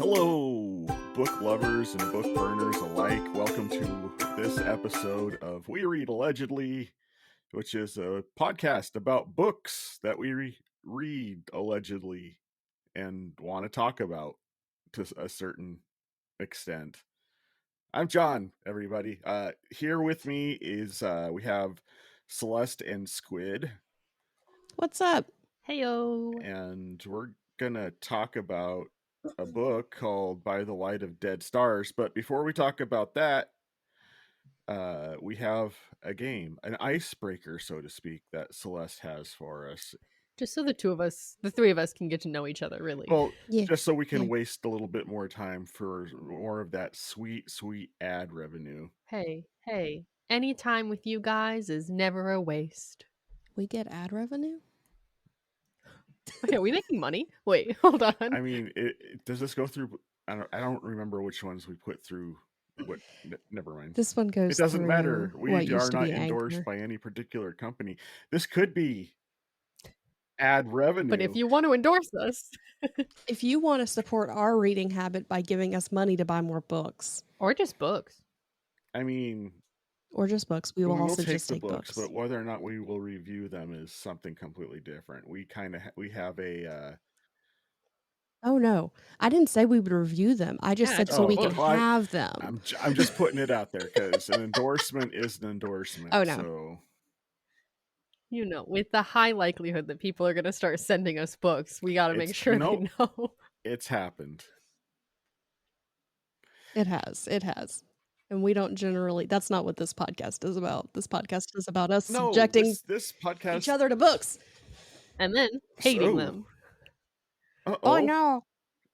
Hello, book lovers and book burners alike. Welcome to this episode of We Read Allegedly, which is a podcast about books that we read allegedly and want to talk about to a certain extent. I'm John, everybody. Here with me is we have Celeste and Squid. What's up? Heyo. And we're gonna talk about a book called By the Light of Dead Stars. But before we talk about that, we have a game, an icebreaker, so to speak, that Celeste has for us. Just so the three of us can get to know each other, really. Well, Yeah. just so we can waste a little bit more time for more of that sweet, sweet ad revenue. Hey, any time with you guys is never a waste. We get ad revenue? Okay, are we making money? Wait, hold on. I mean, does this go through? I don't remember which ones we put through. What? Never mind. This one goes. It doesn't matter. We what are not endorsed by any particular company. This could be ad revenue. But if you want to endorse us, if you want to support our reading habit by giving us money to buy more books, or just books, I mean, or just books, we will also take just the take books. But whether or not we will review them is something completely different. We kind of we have a. Oh no, I didn't say we would review them. I just said so we can have them. I'm just putting it out there because an endorsement is an endorsement. Oh no. So. You know, with the high likelihood that people are going to start sending us books, we got to make sure they know. It's happened. It has. And we don't generally, that's not what this podcast is about. This podcast is about us subjecting this podcast each other to books. And then hating them. Uh-oh. Oh no.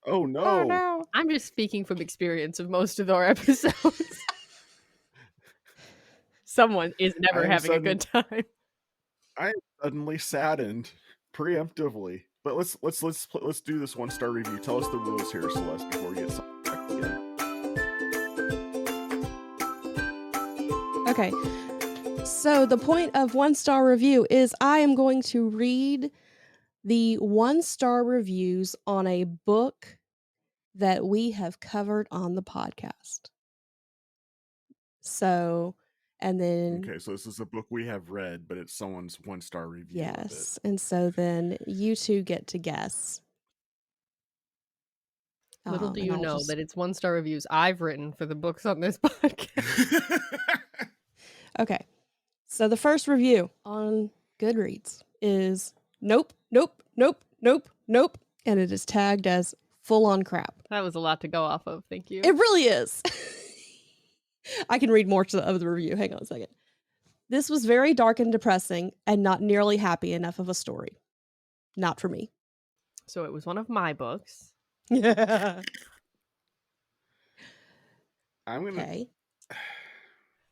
Oh no. Oh no. I'm just speaking from experience of most of our episodes. Someone is never having a good time. I am suddenly saddened preemptively. But let's do this 1-star review. Tell us the rules here, Celeste, before we get back again. Okay. So the point of 1-star review is I am going to read the 1-star reviews on a book that we have covered on the podcast. So, and then... Okay, so this is a book we have read, but it's someone's 1-star review. Yes, and so then you two get to guess. Little do you know that it's 1-star reviews I've written for the books on this podcast. Okay, so the first review on Goodreads is nope, and it is tagged as full-on crap. That was a lot to go off of, thank you. It really is. I can read more of the review. Hang on a second. This was very dark and depressing and not nearly happy enough of a story. Not for me. So it was one of my books. Yeah. I'm going to... Okay.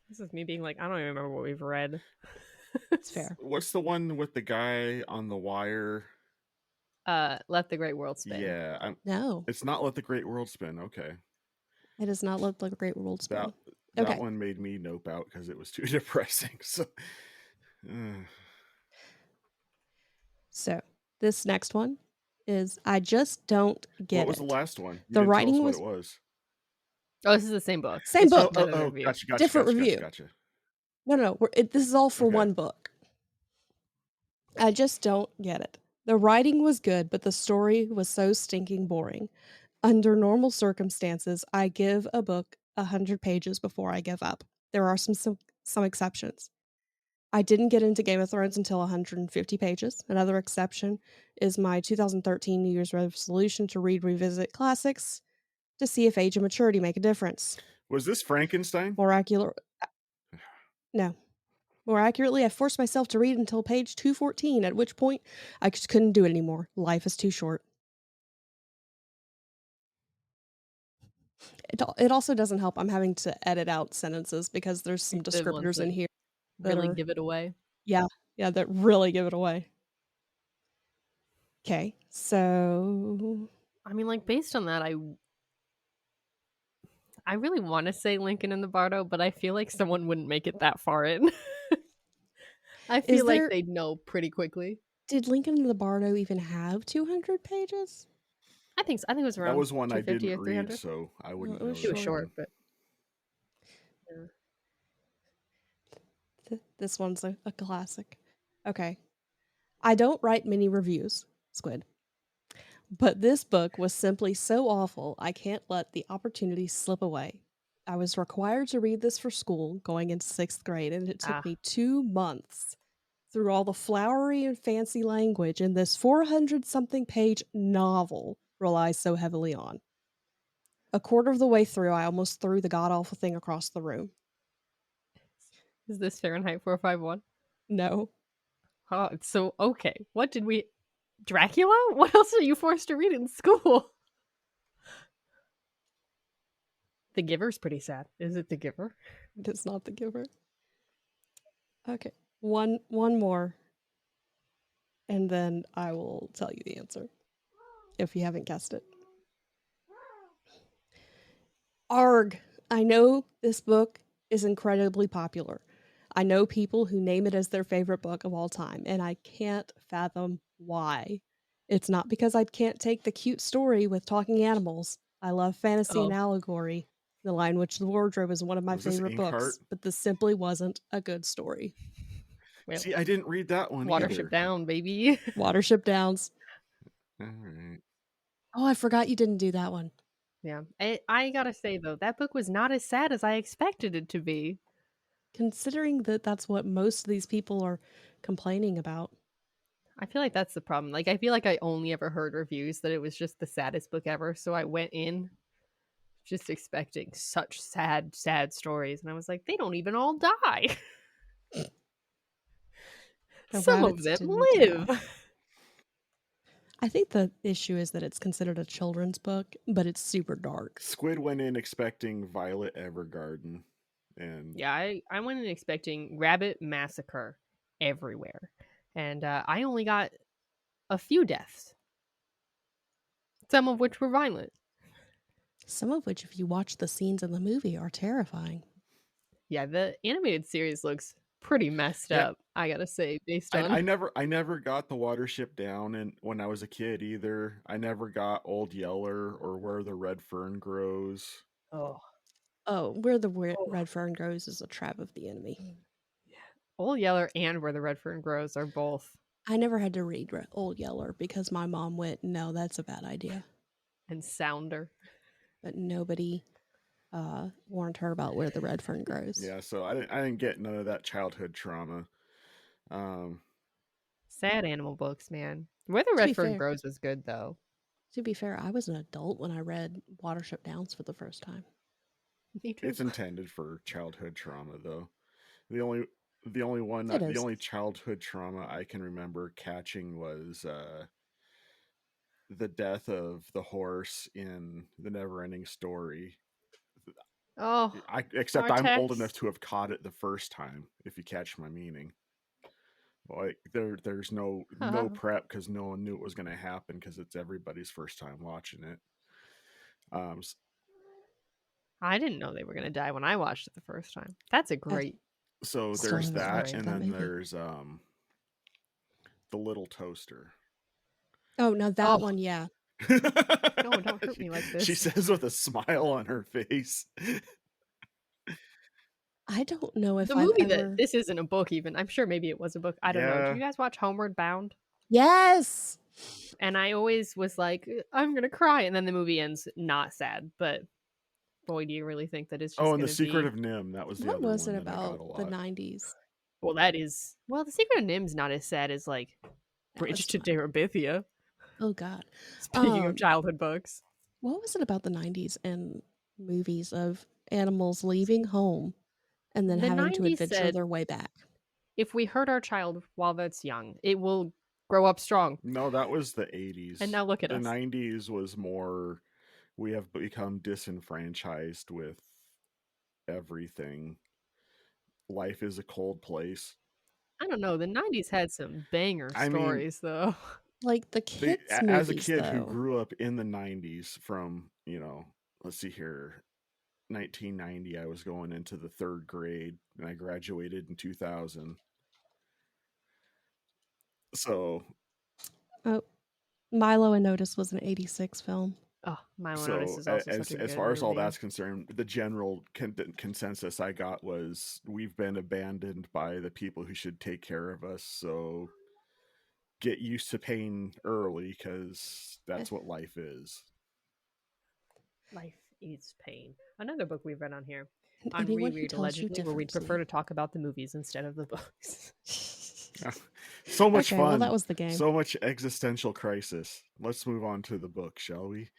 This is me being like, I don't even remember what we've read. It's fair. What's the one with the guy on the wire? Let the Great World Spin. Yeah. No. It's not Let the Great World Spin. Okay. It is not Let the Great World Spin. That one made me nope out because it was too depressing. So this next one is I just don't get it. What was the last one? The writing was... What it was. Oh, this is the same book. Same book. Gotcha. Different review. Gotcha. No. This is all for one book. I just don't get it. The writing was good, but the story was so stinking boring. Under normal circumstances, I give a book 100 pages before I give up. There are some exceptions. I didn't get into Game of Thrones until 150 pages. Another exception is my 2013 New Year's resolution to revisit classics to see if age and maturity make a difference. Was this Frankenstein? More accurately, I forced myself to read until page 214, at which point I just couldn't do it anymore. Life is too short. It also doesn't help. I'm having to edit out sentences because there's some descriptors in here that really give it away. Yeah, that really give it away. Okay, so... I mean, like, based on that, I really want to say Lincoln and the Bardo, but I feel like someone wouldn't make it that far in. I feel like they'd know pretty quickly. Did Lincoln and the Bardo even have 200 pages? I think it was around That was one I 250 didn't or read, 300. so I wouldn't Well, it know was It that was short, one. but This one's a classic. Okay. I don't write many reviews, Squid. But this book was simply so awful, I can't let the opportunity slip away. I was required to read this for school going into 6th grade, and it took me 2 months through all the flowery and fancy language in this 400-something page novel relies so heavily on. A quarter of the way through, I almost threw the god-awful thing across the room. is this Fahrenheit 451? No. Oh, so okay. What did we? Dracula? What else are you forced to read in school? The Giver's pretty sad. Is it The Giver? It's not The Giver. Okay. One more. And then I will tell you the answer. If you haven't guessed it. Arg! I know this book is incredibly popular. I know people who name it as their favorite book of all time, and I can't fathom why. It's not because I can't take the cute story with talking animals. I love fantasy and allegory. The Lion, Witch, the Wardrobe is one of my Was this favorite Inkheart? books, but this simply wasn't a good story. Well, See, I didn't read that one Watership either. Down, baby. Watership Downs. All right. Oh, I forgot you didn't do that one. Yeah. I gotta say, though, that book was not as sad as I expected it to be. Considering that that's what most of these people are complaining about. I feel like that's the problem. Like, I feel like I only ever heard reviews that it was just the saddest book ever. So I went in just expecting such sad, sad stories. And I was like, they don't even all die. The Some of rabbits them didn't live. die. I think the issue is that it's considered a children's book, but it's super dark. Squid went in expecting Violet Evergarden, and Yeah, I went in expecting rabbit massacre everywhere. And I only got a few deaths, some of which were violent. Some of which, if you watch the scenes in the movie, are terrifying. Yeah, the animated series looks pretty messed up, I gotta say, based on I never got the Watership Down, and when I was a kid either. I never got Old Yeller or Where the Red Fern Grows. Where the red fern grows is a trap of the enemy. Old Yeller and Where the Red Fern Grows are both. I never had to read Old Yeller because my mom went, no, that's a bad idea. And Sounder. But nobody warned her about Where the Red Fern Grows. Yeah, so I didn't get none of that childhood trauma. Sad animal books, man. Where the Red Fern Grows was good, though. To be fair, I was an adult when I read Watership Downs for the first time. Me too. It's intended for childhood trauma, though. The only childhood trauma I can remember catching was the death of the horse in The Neverending Story. Oh, except I'm old enough to have caught it the first time, if you catch my meaning. Like there's no prep because no one knew it was going to happen because it's everybody's first time watching it. I didn't know they were going to die when I watched it the first time. That's a great. So there's that, and then there's The Little Toaster. Oh, now that one, yeah. No, don't hurt me like this. She says with a smile on her face. I don't know if the movie that this isn't a book. Even I'm sure maybe it was a book. I don't know. Did you guys watch Homeward Bound? Yes. And I always was like, I'm gonna cry, and then the movie ends not sad. But boy, do you really think that it's just and The Secret of Nim? That was the other one. What was it about the 90s? Well, The Secret of Nim's not as sad as like Bridge to Terabithia. Oh God. Speaking of childhood books, what was it about the 90s and movies of animals leaving home and then having to adventure their way back? If we hurt our child while that's young, it will grow up strong. No, that was the 80s. And now look at us. The 90s was more, we have become disenfranchised with everything. Life is a cold place. I don't know. The 90s had some banger stories, though. Like the kids' movies, as a kid who grew up in the 90s from, let's see here, 1990, I was going into the 3rd grade, and I graduated in 2000. So, Milo and Otis was an 86 film. Oh, Milo and So Otis is also such a as good far as all movie. that's concerned, the general consensus I got was we've been abandoned by the people who should take care of us. So get used to pain early, because that's what life is. Life is pain. Another book we've read on here And on anyone who Reread tells you Allegedly, where we'd prefer differently. to talk about the movies instead of the books. So much Okay, fun. well, that was the game. So much existential crisis. Let's move on to the book, shall we?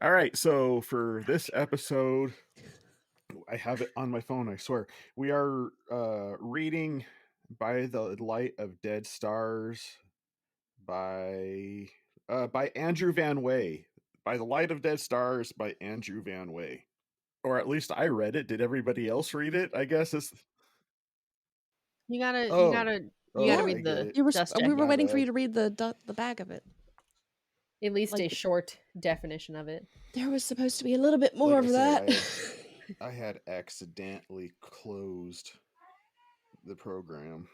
All right, so for this episode, I have it on my phone, I swear. We are reading By the Light of Dead Stars by Andrew Van Wey. By the Light of Dead Stars by Andrew Van Wey. Or at least I read it. Did everybody else read it? I guess it's You gotta Yeah. read the You were. dust We were jacket. waiting for you to read the back of it. At least like- a short definition of it. There was supposed to be a little bit more Like of I that. say, I had accidentally closed the program.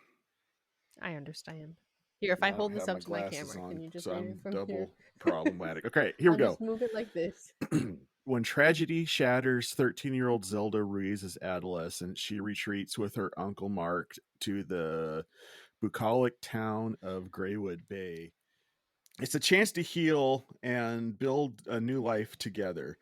I understand. Here, if I hold this up to my camera, on, can you just so read I'm it from double here? problematic. Okay, here we I'll go. just move it like this. When tragedy shatters 13-year-old Zelda Ruiz's adolescence, she retreats with her uncle Mark to the bucolic town of Greywood Bay. It's a chance to heal and build a new life together,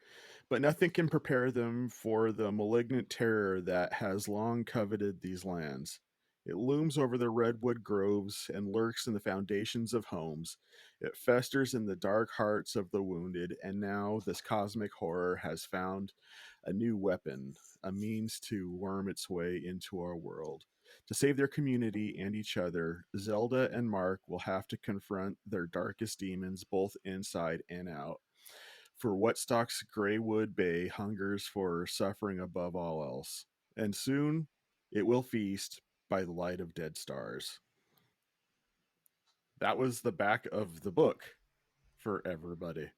but nothing can prepare them for the malignant terror that has long coveted these lands. It looms over the redwood groves and lurks in the foundations of homes. It festers in the dark hearts of the wounded, and now this cosmic horror has found a new weapon, a means to worm its way into our world. To save their community and each other, Zelda and Mark will have to confront their darkest demons both inside and out. For what stalks Greywood Bay hungers for suffering above all else, and soon it will feast by the light of dead stars. That was the back of the book for everybody.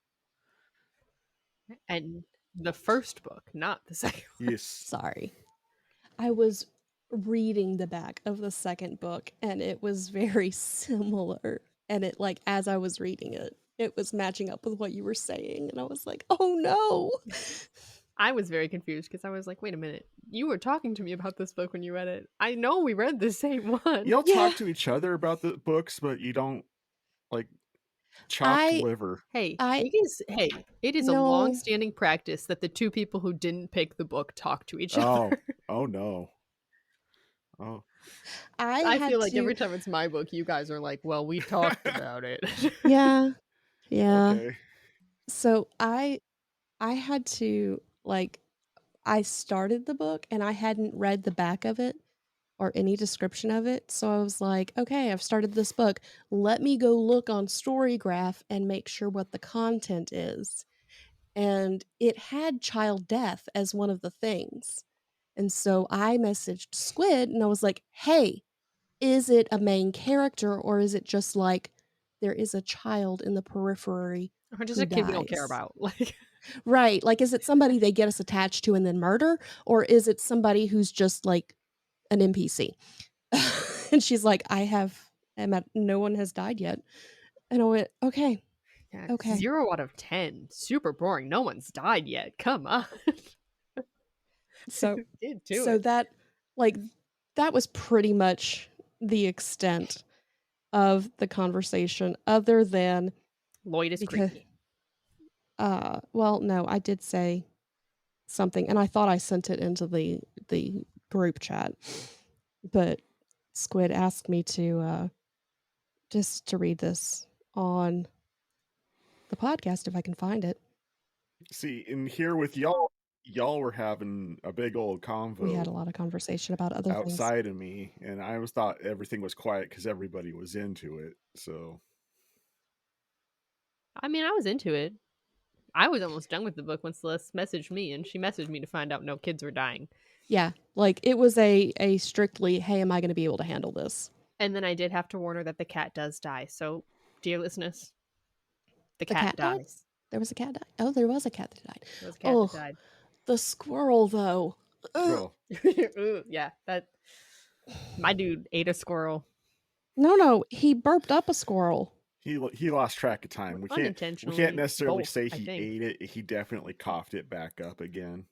And the first book, not the second one. Yes. Sorry. I was reading the back of the second book, and it was very similar. And it, like, as I was reading it, it was matching up with what you were saying. And I was like, oh no. I was very confused because I was like, wait a minute. You were talking to me about this book when you read it. I know we read the same one. You'll Yeah. talk to each other about the books, but you don't, like, chopped liver. It is No. a long-standing practice that the two people who didn't pick the book talk to each other. Oh no. Oh. I feel like every time it's my book, you guys are like, well, we talked about it. Yeah. Yeah. Okay. So I had to, like, I started the book and I hadn't read the back of it or any description of it. So I was like, okay, I've started this book. Let me go look on Storygraph and make sure what the content is. And it had child death as one of the things. And so I messaged Squid and I was like, hey, is it a main character or is it just like there is a child in the periphery? Or just a kid we don't care about. Like, right. Like, is it somebody they get us attached to and then murder? Or is it somebody who's just like an NPC? And she's like, no one has died yet. And I went, okay. yeah, Okay. 0 out of 10. Super boring. No one's died yet. Come on. So, it. that was pretty much the extent of the conversation, other than Lloyd is creepy. well, no, I did say something, and I thought I sent it into the group chat, but Squid asked me to just to read this on the podcast if I can find it. See, in here with y'all were having a big old convo. We had a lot of conversation about other things outside of me, and I was thought everything was quiet because everybody was into it. So, I mean, I was into it. I was almost done with the book when Celeste messaged me, and she messaged me to find out no kids were dying. Yeah, like it was a strictly, hey, am I going to be able to handle this? And then I did have to warn her that the cat does die. So, dear listeners, the cat dies. Died? There was a cat died? Oh, there was a cat that died. There was a cat that died. The squirrel, though. cool. Ooh, yeah, that my dude ate a squirrel. No, he burped up a squirrel. He lost track of time. We can't necessarily say he ate it. He definitely coughed it back up again.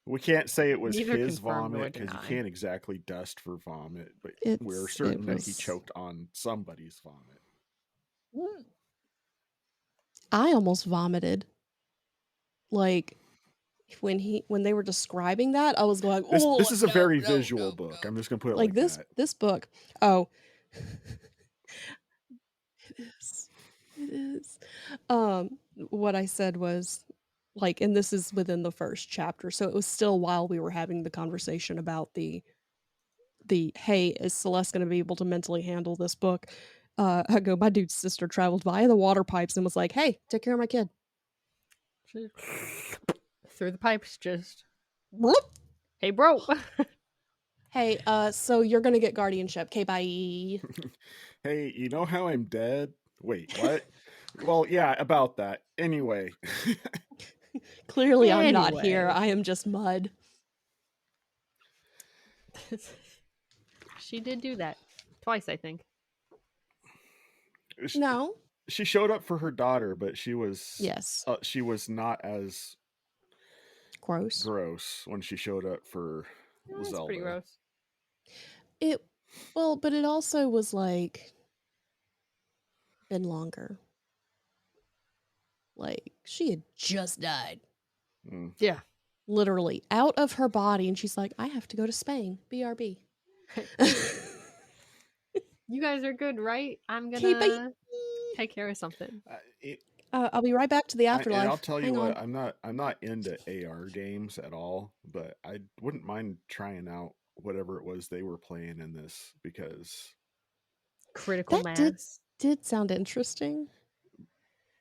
We can't say it was his vomit because you can't exactly dust for vomit, but we're certain that he choked on somebody's vomit. I almost vomited. Like when they were describing that, I was going, "Oh, this is a very visual book." I'm just gonna put it like this. That. This book. Oh, it is. What I said was like, and this is within the first chapter, so it was still while we were having the conversation about the hey, is Celeste going to be able to mentally handle this book? I go, my dude's sister traveled via the water pipes and was like, hey, take care of my kid. Through the pipes, just whoop. Hey, bro. Hey, so you're gonna get guardianship. Okay, bye. Hey, you know how I'm dead? Wait, what? Well, yeah, about that. Anyway. Clearly I'm not here. I am just mud. She did do that. Twice, I think. No. She showed up for her daughter, but she was... Yes. she was not as... gross when she showed up for Zelda. That's pretty gross. But it also was like... been longer. Like, she had just died. Yeah. Literally out of her body, and she's like, I have to go to Spain. BRB. You guys are good, right? I'm gonna take care of something. I'll be right back to the afterlife. And I'll tell you what, I'm not into AR games at all, but I wouldn't mind trying out whatever it was they were playing in this, because critical mass did sound interesting.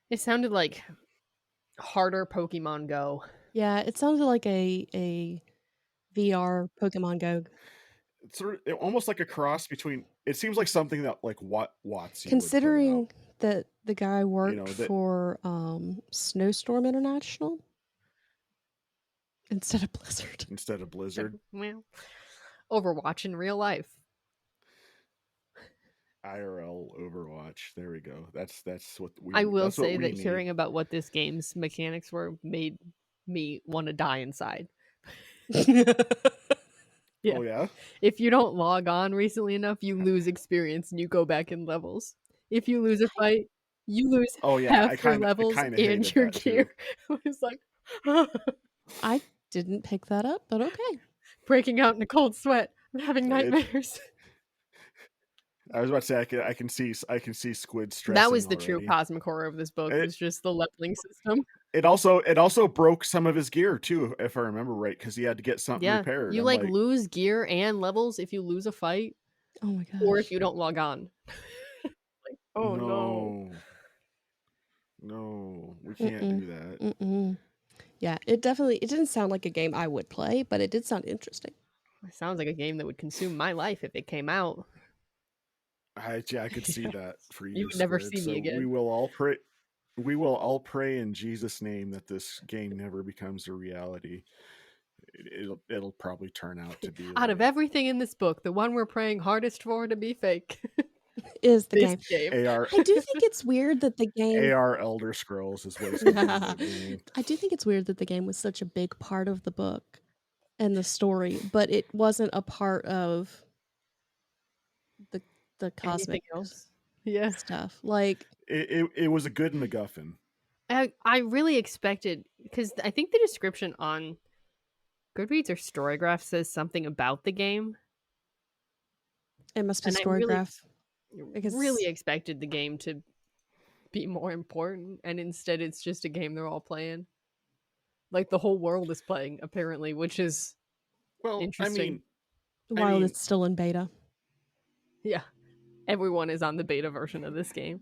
It sounded like harder Pokemon Go. Yeah, it sounded like a VR Pokemon Go. It's sort of almost like a cross between. It seems like something that like WotC. Considering that the guy worked for Snowstorm International instead of Blizzard. Well, Overwatch in real life. IRL Overwatch. There we go. That's what we. I will say that hearing about what this game's mechanics were made me want to die inside. Yeah. Oh yeah. If you don't log on recently enough, you lose experience and you go back in levels. If you lose a fight, you lose half your levels and your gear. I was like, I didn't pick that up, but okay. Breaking out in a cold sweat. I'm having nightmares. I was about to say I can see Squid stressing. That was the already. true cosmic horror of this book. It was just the leveling system. It also broke some of his gear too, if I remember right, because he had to get something repaired. You lose gear and levels if you lose a fight. Oh my gosh. Or if you don't log on. No, we can't do that. Yeah, it didn't sound like a game I would play, but it did sound interesting. It sounds like a game that would consume my life if it came out. I could see that for you. You would never see me again. We will all pray in Jesus' name that this game never becomes a reality. It'll probably turn out to be out of everything in this book, the one we're praying hardest for to be fake is the game. AR. I do think it's weird that the game AR Elder Scrolls is what it's called. I do think it's weird that the game was such a big part of the book and the story, but it wasn't a part of the cosmic stuff. Like it was a good MacGuffin. I really expected, because I think the description on Goodreads or Storygraph says something about the game. It must be Storygraph. I really expected the game to be more important, and instead it's just a game they're all playing. Like the whole world is playing, apparently, which is interesting. While it's still in beta. Yeah. Everyone is on the beta version of this game.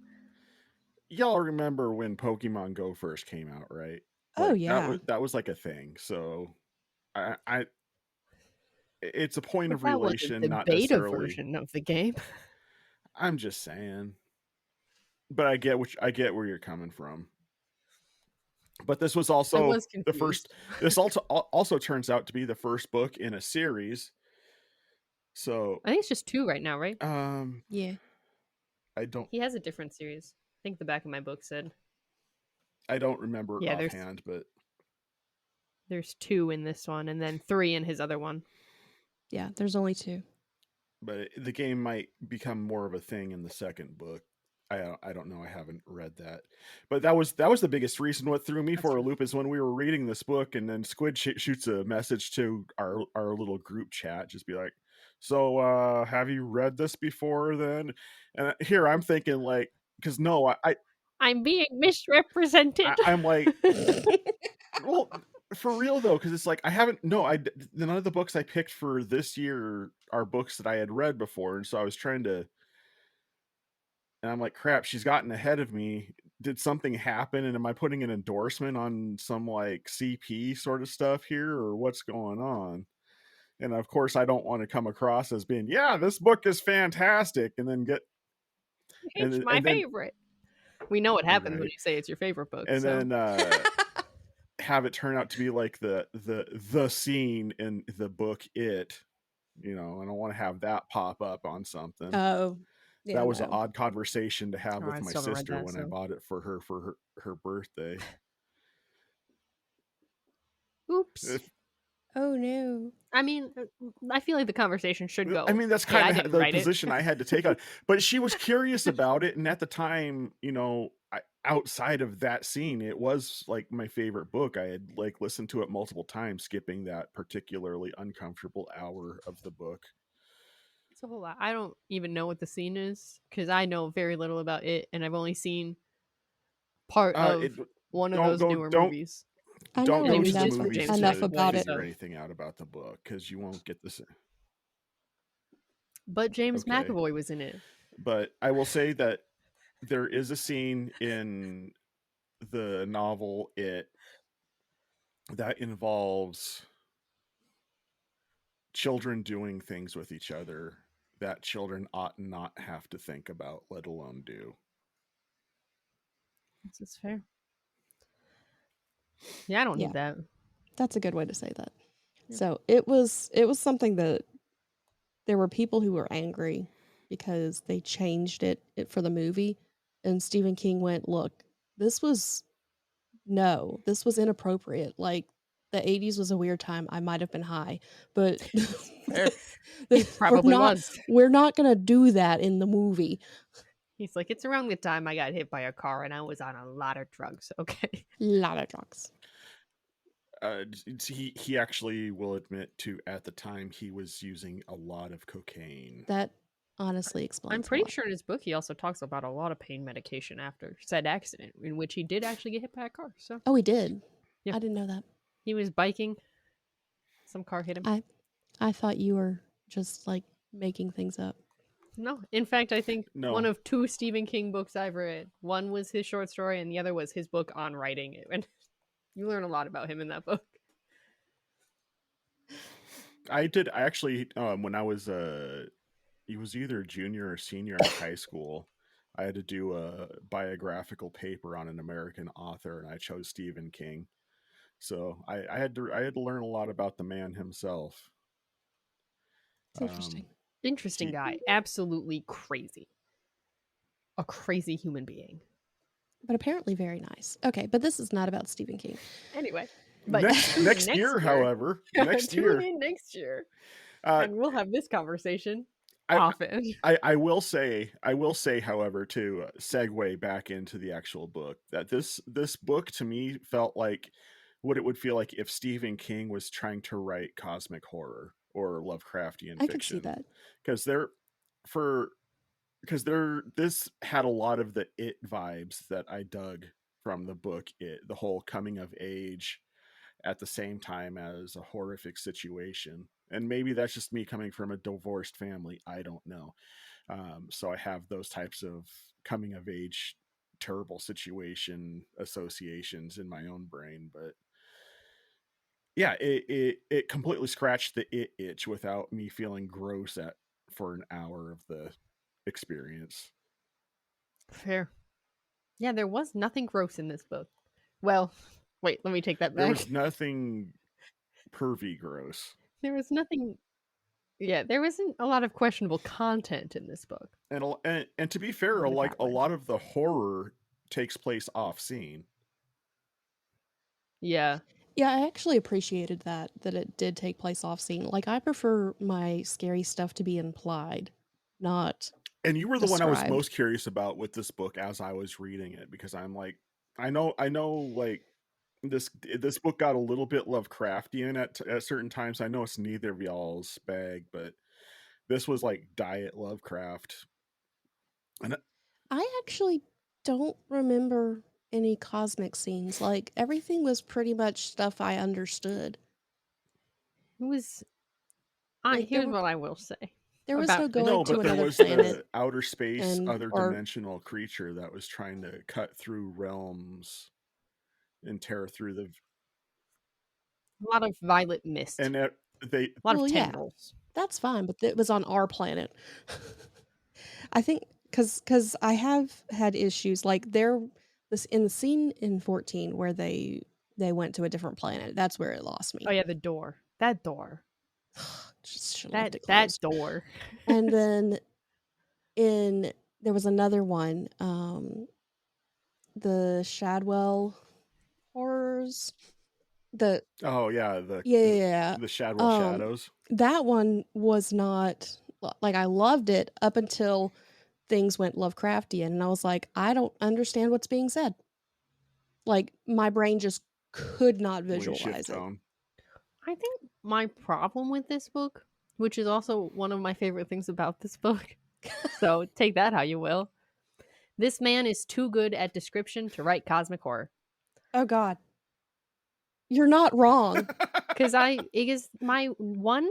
Y'all remember when Pokemon Go first came out, right? Oh yeah. That was like a thing. So it's a point of relation, the not beta necessarily version of the game. I'm just saying. But I get where you're coming from. But this was also the first. This also turns out to be the first book in a series. So I think it's just 2 right now, right? Yeah. I don't He has a different series. I think the back of my book said. remember Yeah, offhand, but there's 2 in this one, and then 3 in his other one. Yeah, there's only 2. But the game might become more of a thing in the second book. I don't know. I haven't read that, but that was the biggest reason. What threw me That's for a true. loop is when we were reading this book, and then Squid shoots a message to our little group chat, just be like, "So, have you read this before?" Then, and here I'm thinking like, because no, I'm being misrepresented. I'm like, well, for real though, because it's like I haven't. No, none of the books I picked for this year are books that I had read before, and so I was trying to. And I'm like, crap, she's gotten ahead of me. Did something happen? And am I putting an endorsement on some like CP sort of stuff here, or what's going on? And of course, I don't want to come across as being, yeah, this book is fantastic, and then get It's my and then favorite. We know what happens when right, you say it's your favorite book. and So. then have it turn out to be like the scene in the book It. I don't want to have that pop up on something. Oh, yeah, That was an no. odd conversation to have Oh, with I my still haven't read sister that, when I so. bought it for her birthday. Oops. Oh no. I mean, I feel like the conversation should go. I mean, that's Hey, I kind of didn't the write it. position I had to take on. But she was curious about it, and at the time, outside of that scene, it was like my favorite book. I had like listened to it multiple times, skipping that particularly uncomfortable hour of the book. It's a whole lot. I don't even know what the scene is because I know very little about it, and I've only seen part of one of those newer movies. I Don't know go to the enough, movies enough to about it. figure anything out about the book because you won't get this. But James Okay. McAvoy was in it. But I will say that there is a scene in the novel It that involves children doing things with each other that children ought not have to think about, let alone do. This is fair. Yeah, I don't need that. That's a good way to say that. Yeah. So it was something that there were people who were angry because they changed it for the movie, and Stephen King went, "Look, this was inappropriate. Like the 80s was a weird time. I might have been high, but He probably was. We're not going to do that in the movie." He's like, it's around the time I got hit by a car and I was on a lot of drugs. Okay. Lot of drugs. He actually will admit to at the time he was using a lot of cocaine. That honestly explains. I'm pretty sure in his book he also talks about a lot of pain medication after said accident, in which he did actually get hit by a car. So. Oh, he did. Yeah. I didn't know that. He was biking. Some car hit him. I thought you were just like making things up. No, in fact, I think one of 2 Stephen King books I've read. One was his short story, and the other was his book on writing. And you learn a lot about him in that book. I actually, when I was he was either junior or senior in high school, I had to do a biographical paper on an American author, and I chose Stephen King. So I had to learn a lot about the man himself. It's interesting. Interesting guy. Absolutely crazy. A crazy human being. But apparently very nice. Okay, but this is not about Stephen King. Anyway. But next year, however. Next year. Tune in next year. And we'll have this conversation often. I will say, however, to segue back into the actual book, that this book to me felt like what it would feel like if Stephen King was trying to write cosmic horror or Lovecraftian fiction. I could see that. Because this had a lot of the It vibes that I dug from the book It, the whole coming of age at the same time as a horrific situation. And maybe that's just me coming from a divorced family. I don't know. So I have those types of coming of age, terrible situation associations in my own brain. But yeah, it completely scratched the It itch without me feeling gross for an hour of the experience. Fair. Yeah, there was nothing gross in this book. Well, wait, let me take that back. There was nothing pervy gross. There was nothing Yeah, there wasn't a lot of questionable content in this book. And to be fair, like a lot of the horror takes place off scene. Yeah. Yeah, I actually appreciated that it did take place off scene. Like, I prefer my scary stuff to be implied, not And you were the one I was described. most curious about with this book as I was reading it, because I'm like, I know, like this book got a little bit Lovecraftian at certain times. I know it's neither of y'all's bag, but this was like diet Lovecraft. And I actually don't remember any cosmic scenes. Like, everything was pretty much stuff I understood. It was. Like, Here's what I will say. There was about no this going no, to but there another was planet the outer space, and other or dimensional creature that was trying to cut through realms and tear through the. A lot of violet mist. And they. A lot of well, yeah, tendrils. that's fine, but it was on our planet. I think because I have had issues like this in the scene in 14 where they went to a different planet. That's where it lost me. Oh yeah, the door. That door. Just should left it That closed. door. And then there was another one, the Shadwell horrors. Oh yeah, the Shadwell Shadows. That one was not like, I loved it up until things went Lovecraftian, and I was like, I don't understand what's being said. Like, my brain just could not visualize it. I think my problem with this book, which is also one of my favorite things about this book, so take that how you will. This man is too good at description to write cosmic horror. Oh God, you're not wrong. Because it is my one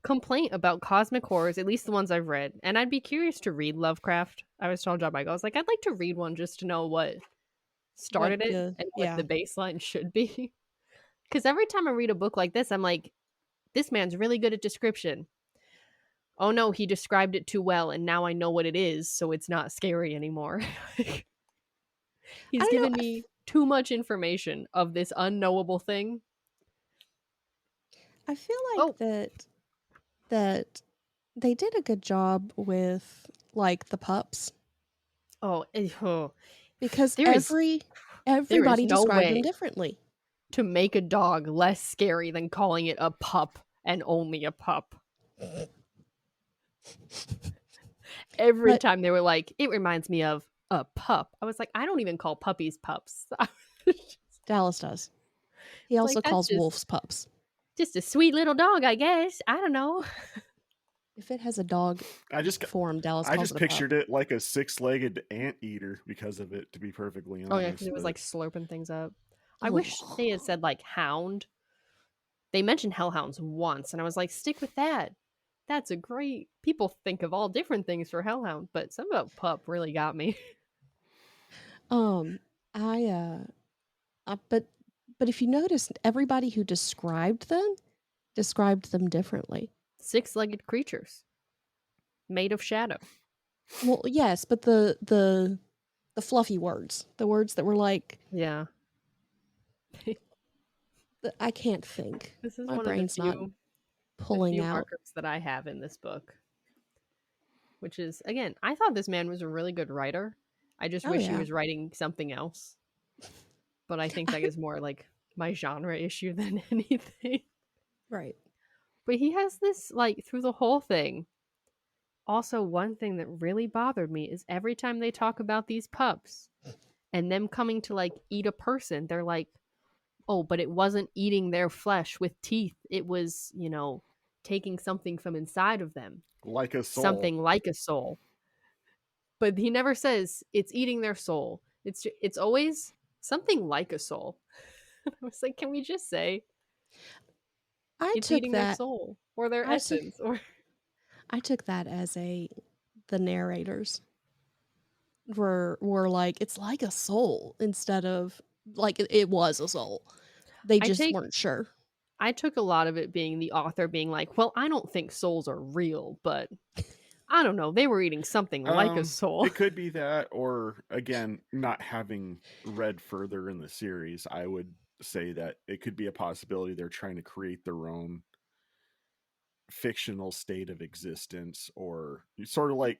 complaint about cosmic horrors, at least the ones I've read, and I'd be curious to read Lovecraft. I was telling John Michael, I was like, I'd like to read one just to know what started it and what the baseline should be. Because every time I read a book like this, I'm like, this man's really good at description. Oh no, he described it too well, and now I know what it is, so it's not scary anymore. He's given me too much information of this unknowable thing. I feel like that they did a good job with like the pups. Because everybody described them differently. To make a dog less scary than calling it a pup and only a pup. Every time they were like, it reminds me of a pup. I was like, I don't even call puppies pups. Dallas does. He also calls wolves pups. Just a sweet little dog, I guess. I don't know. If it has a dog form, Dallas calls it a pup. I just pictured it like a 6-legged anteater because of it, to be perfectly honest. Oh yeah, because it was like slurping things up. I wish they had said like hound. They mentioned hellhounds once, and I was like, stick with that. That's a great. People think of all different things for hellhound, but something about pup really got me. But if you noticed, everybody who described them differently. 6-legged creatures made of shadow. Well, yes, but the fluffy words, the words that were like, yeah. I can't think. This is my one brain's of not pulling out markers that I have in this book. Which is, again, I thought this man was a really good writer. I just wish he was writing something else. But I think that is more like my genre issue than anything. Right. But he has this, like, through the whole thing. Also, one thing that really bothered me is every time they talk about these pups and them coming to, like, eat a person, they're like, oh, but it wasn't eating their flesh with teeth. It was, taking something from inside of them. Like a soul. Something like a soul. But he never says it's eating their soul. It's always something like a soul. I was like, can we just say it's eating their soul or their essence? I took that as the narrators were like, it's like a soul instead of like it was a soul. They just weren't sure. I took a lot of it being the author being like, well, I don't think souls are real, but I don't know. They were eating something like a soul. It could be that, or again, not having read further in the series, I would say that it could be a possibility they're trying to create their own fictional state of existence, or sort of like,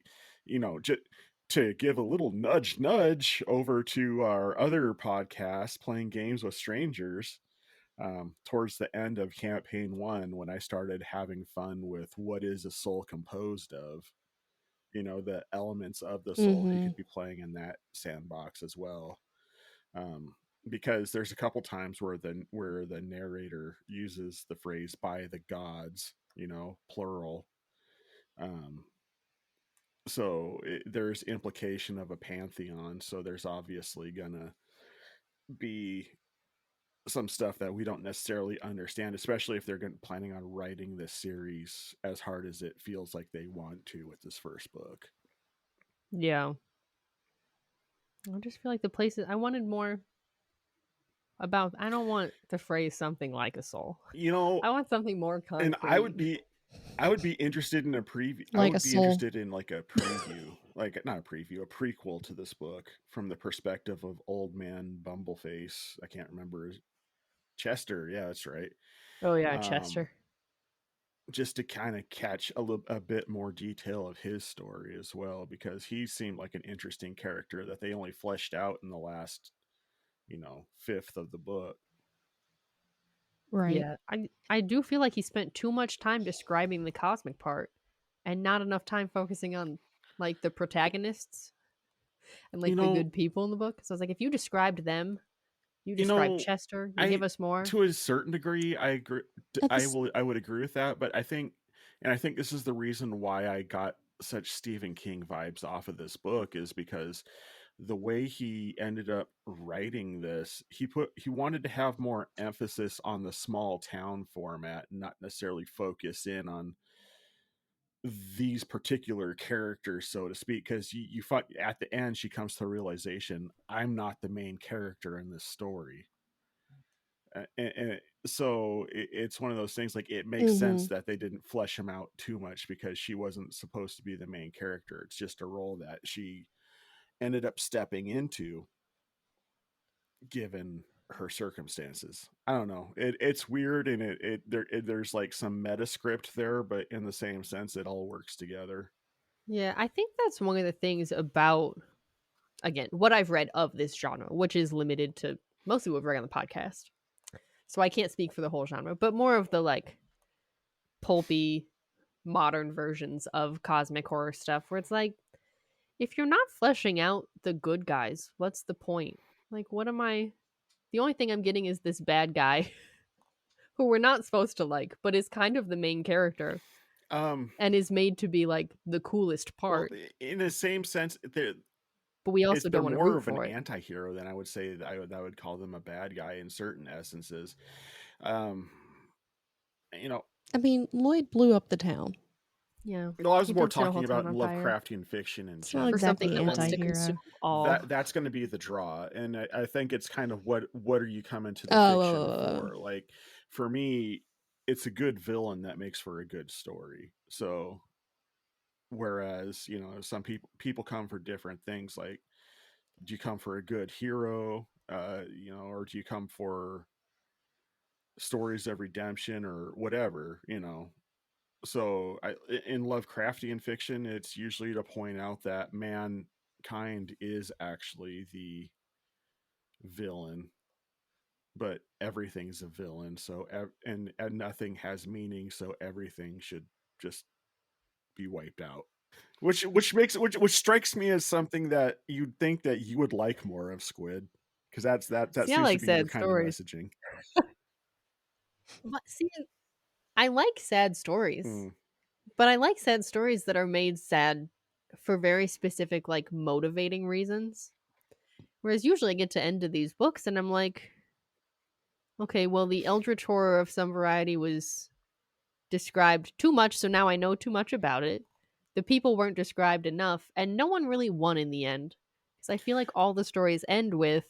just to give a little nudge over to our other podcast, Playing Games with Strangers. Towards the end of campaign 1, when I started having fun with what is a soul composed of, the elements of the soul he Mm-hmm. could be playing in that sandbox as well. Because there's a couple times where the narrator uses the phrase "by the gods," plural. So there's implication of a pantheon. So there's obviously gonna be some stuff that we don't necessarily understand, especially if they're planning on writing this series as hard as it feels like they want to with this first book. Yeah. I just feel like the places I wanted more about. I don't want the phrase "something like a soul." I want something more concrete. And I would be interested in a preview. I Like a would be soul. interested in like a preview, like not a preview, a prequel to this book from the perspective of old man Bumbleface. I can't remember Chester. Yeah, that's right. Oh yeah, Chester. Just to kind of catch a bit more detail of his story as well, because he seemed like an interesting character that they only fleshed out in the last, fifth of the book. Right. Yeah, I do feel like he spent too much time describing the cosmic part, and not enough time focusing on like the protagonists and like the good people in the book. So I was like, if you described them, you described Chester, you give us more. To a certain degree, I agree. I would agree with that, but I think this is the reason why I got such Stephen King vibes off of this book, is because the way he ended up writing this, he wanted to have more emphasis on the small town format, not necessarily focus in on these particular characters, so to speak, because you find at the end she comes to the realization, I'm not the main character in this story. And so it's one of those things, like, it makes sense that they didn't flesh him out too much, because she wasn't supposed to be the main character. It's just a role that she ended up stepping into given her circumstances. I don't know. It's weird, and there's like some meta script there, but in the same sense, it all works together. Yeah, I think that's one of the things about, again, what I've read of this genre, which is limited to mostly what we've read on the podcast. So I can't speak for the whole genre, but more of the like pulpy modern versions of cosmic horror stuff, where it's like, if you're not fleshing out the good guys, what's the point? Like, what am I? The only thing I'm getting is this bad guy who we're not supposed to like, but is kind of the main character. And is made to be like the coolest part. Well, in the same sense, but we also don't want to root for it. More of an anti-hero than I would say that I would call them a bad guy in certain essences. I mean, Lloyd blew up the town. Yeah. Well, I was more talking about Lovecraftian fiction and not exactly that wants to consume all. That's going to be the draw, and I think it's kind of what are you coming to the fiction for? Like, for me, it's a good villain that makes for a good story. So, whereas some people come for different things. Like, do you come for a good hero, or do you come for stories of redemption or whatever, So in Lovecraftian fiction, it's usually to point out that mankind is actually the villain, but everything's a villain. So and nothing has meaning, so everything should just be wiped out. Which strikes me as something that you'd think that you would like more of, Squid, because that seems like to be your sad kind stories. of messaging. But see, I like sad stories, but I like sad stories that are made sad for very specific, like, motivating reasons. Whereas usually I get to end of these books and I'm like, okay, well, the eldritch horror of some variety was described too much, so now I know too much about it. The people weren't described enough, and no one really won in the end. Because I feel like all the stories end with,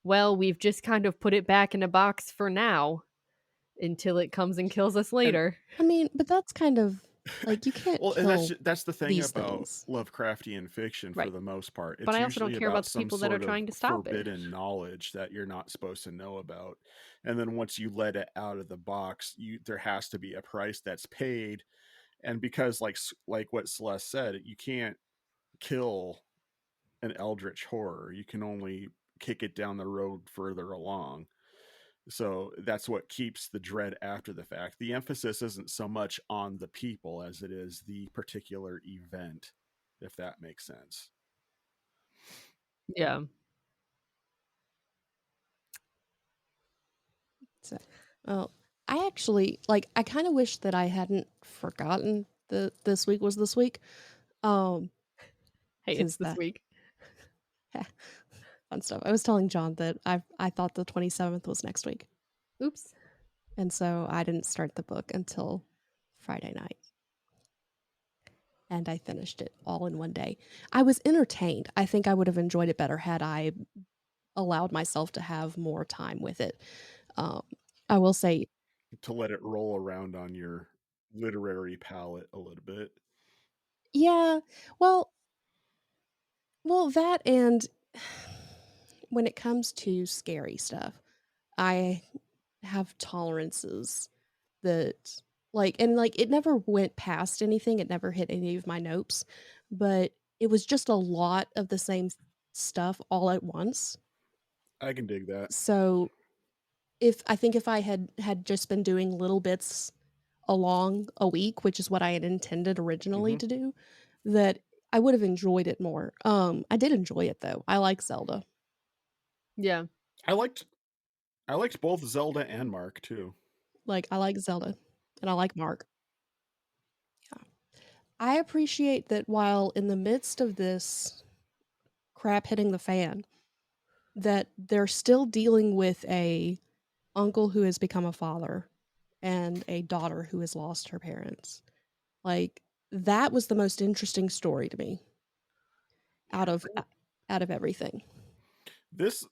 well, we've just kind of put it back in a box for now until it comes and kills us later. I mean, but that's kind of Like, you can't Well, and kill that's the thing these about things. Lovecraftian fiction for Right. the most part. But It's I also don't usually care about about the some people that are sort of trying to stop it. forbidden knowledge that you're not supposed to know about. And then once you let it out of the box, there has to be a price that's paid. And because like what Celeste said, you can't kill an eldritch horror. You can only kick it down the road further along. So that's what keeps the dread after the fact. The emphasis isn't so much on the people as it is the particular event, if that makes sense. Yeah. So, well, I actually I kind of wish that I hadn't forgotten that this week was this week. Hey, it's 'Cause this week. fun stuff. I was telling John that I thought the 27th was next week. Oops. And so I didn't start the book until Friday night. And I finished it all in one day. I was entertained. I think I would have enjoyed it better had I allowed myself to have more time with it. I will say, To let it roll around on your literary palette a little bit. yeah, well, that and when it comes to scary stuff, I have tolerances that it never went past anything. It never hit any of my notes, but it was just a lot of the same stuff all at once. I can dig that. So if I had just been doing little bits along a week, which is what I had intended originally to do, that I would have enjoyed it more. I did enjoy it though. I like Zelda. Yeah. I liked both Zelda and Mark too. I like Zelda and I like Mark. Yeah. I appreciate that while in the midst of this crap hitting the fan, that they're still dealing with a uncle who has become a father and a daughter who has lost her parents. That was the most interesting story to me out of everything. This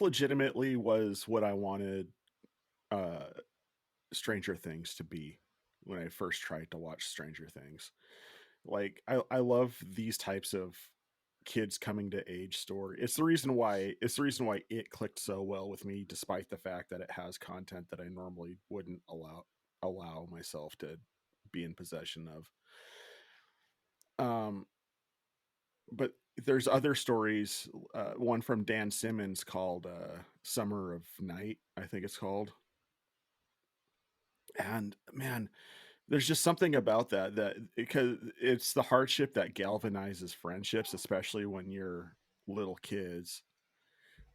legitimately was what I wanted Stranger Things to be when I first tried to watch Stranger Things. I love these types of kids coming to age story. It's the reason why it clicked so well with me, despite the fact that it has content that I normally wouldn't allow myself to be in possession of. But there's other stories. One from Dan Simmons called "Summer of Night," I think it's called. And man, there's just something about that because it's the hardship that galvanizes friendships, especially when you're little kids.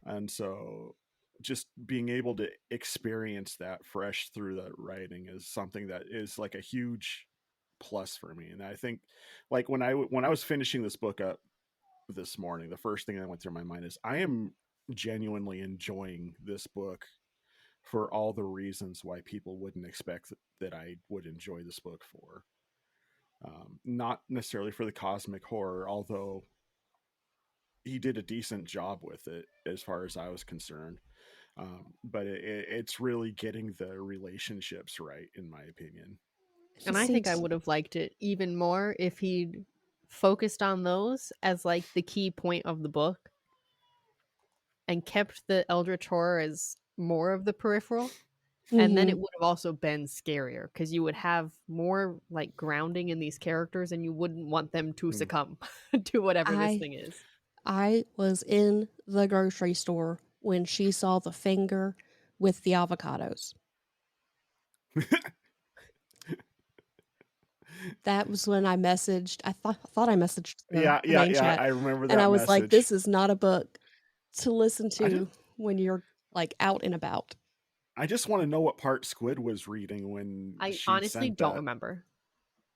And so just being able to experience that fresh through the writing is something that is like a huge plus for me. And I think like when I was finishing this book up this morning, the first thing that went through my mind is I am genuinely enjoying this book for all the reasons why people wouldn't expect that I would enjoy this book for. Not necessarily for the cosmic horror, although he did a decent job with it as far as I was concerned. But it's really getting the relationships right, in my opinion. And I think I would have liked it even more if he'd focused on those as like the key point of the book and kept the eldritch horror as more of the peripheral. And then it would have also been scarier because you would have more like grounding in these characters and you wouldn't want them to succumb to whatever this thing is. I was in the grocery store when she saw the finger with the avocados. That was when I messaged. I thought I messaged the main chat. I remember that. And I was message. like, "This is not a book to listen to when you're like out and about." I just want to know what part Squid was reading when I she honestly sent don't that. remember.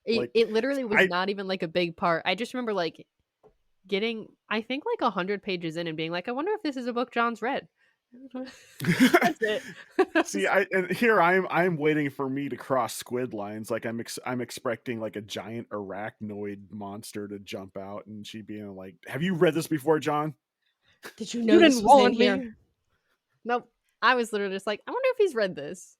It literally was not even like a big part. I just remember like getting, I think, like 100 pages in and being like, I wonder if this is a book John's read. That's it. See, I'm waiting for me to cross squid lines. Like I'm expecting like a giant arachnoid monster to jump out, and she being like, "Have you read this before, John? Did you know this was in here?" Nope. I was literally just like, I wonder if he's read this.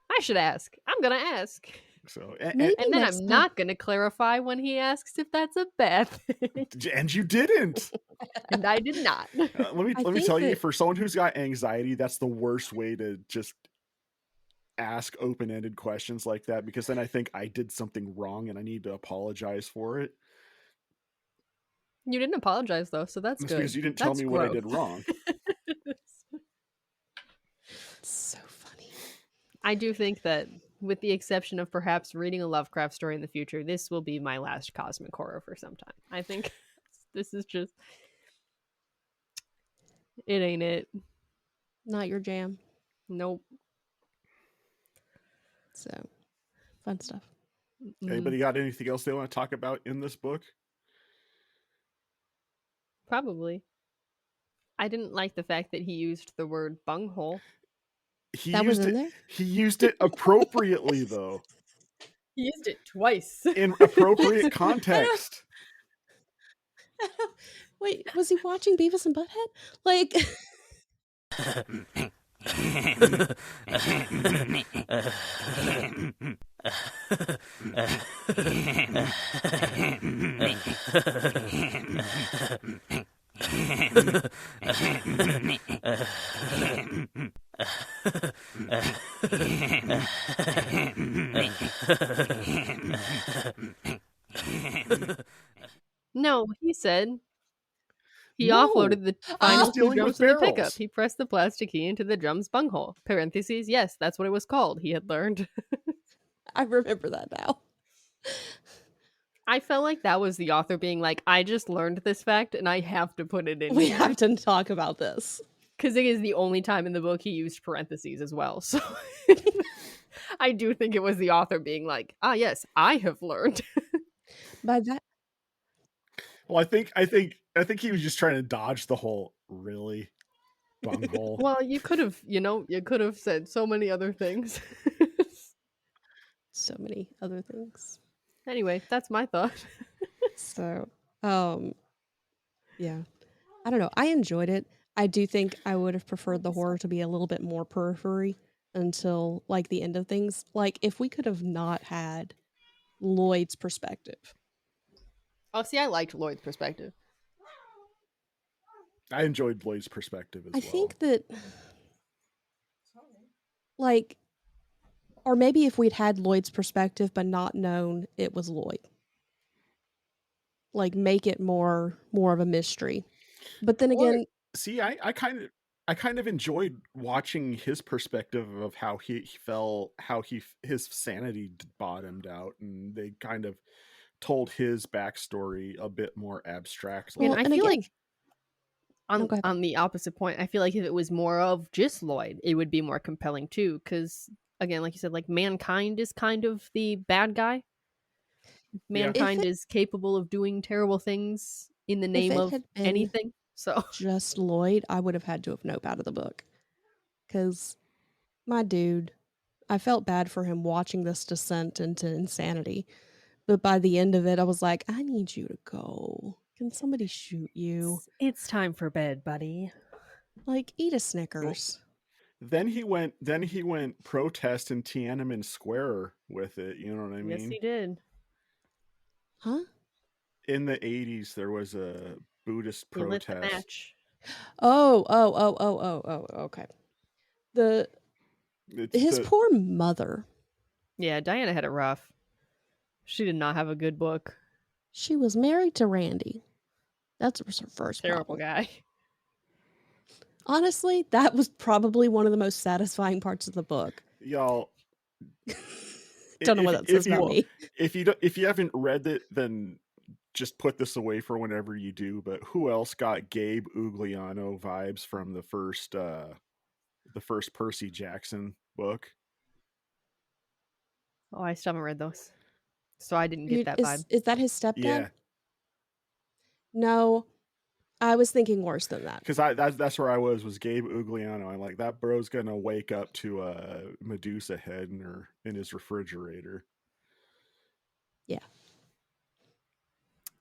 I I should ask. I'm gonna ask. So, Maybe And then next I'm time. not gonna clarify when he asks if that's a bad thing. and you didn't. And I did not. Let me tell you, for someone who's got anxiety, that's the worst way to just ask open-ended questions like that, because then I think I did something wrong and I need to apologize for it. You didn't apologize though, so that's good. Because you didn't tell me what I did wrong. So funny. I do think that, with the exception of perhaps reading a Lovecraft story in the future, this will be my last cosmic horror for some time. I think this is just... It ain't it. Not your jam. Nope. So, fun stuff. Anybody got anything else they want to talk about in this book? Probably. I didn't like the fact that he used the word bunghole. That was in there? He used it appropriately, though. He used it twice. In appropriate context. Wait, was he watching Beavis and Butthead? Like... No, he said he offloaded the final two drums in the pickup. He pressed the plastic key into the drum's bunghole. Parentheses, yes, that's what it was called. He had learned. I remember that now. I felt like that was the author being like, I just learned this fact and I have to put it in We here. have to talk about this. Because it is the only time in the book he used parentheses as well. So I do think it was the author being like, ah, yes, I have learned. By that... Well, I think he was just trying to dodge the whole really bunghole. Well, you could have said so many other things. So many other things. Anyway, that's my thought. So, yeah. I don't know. I enjoyed it. I do think I would have preferred the horror to be a little bit more periphery until, like, the end of things. Like, if we could have not had Lloyd's perspective. Oh, see, I liked Lloyd's perspective. I enjoyed Lloyd's perspective as well. I think that, like, or maybe if we'd had Lloyd's perspective but not known it was Lloyd. Like, make it more of a mystery. But then again... See, I kind of enjoyed watching his perspective of how he fell, his sanity bottomed out, and they kind of told his backstory a bit more abstractly. And I feel like on the opposite point, I feel like if it was more of just Lloyd, it would be more compelling too. Because again, like you said, like mankind is kind of the bad guy. Mankind is capable of doing terrible things in the name of anything. So just Lloyd, I would have had to have Nope out of the book. Because, my dude, I felt bad for him watching this descent into insanity. But by the end of it, I was like, I need you to go. Can somebody shoot you? It's time for bed, buddy. Like, eat a Snickers. Well, then he went protest in Tiananmen Square with it. You know what I mean? Yes, he did. Huh? In the 80s, there was a Buddhist protest. He lit the match. Okay. His poor mother. Yeah, Diana had it rough. She did not have a good book. She was married to Randy. That was her first terrible guy. Honestly, that was probably one of the most satisfying parts of the book. Y'all, don't know what that says about me. If you haven't read it, then just put this away for whenever you do. But who else got Gabe Ugliano vibes from the first Percy Jackson book? Oh, I still haven't read those, so I didn't get that vibe. Is that his stepdad? Yeah. No, I was thinking worse than that. Because that's where I was Gabe Ugliano. I'm like, that bro's gonna wake up to a Medusa head in his refrigerator. Yeah.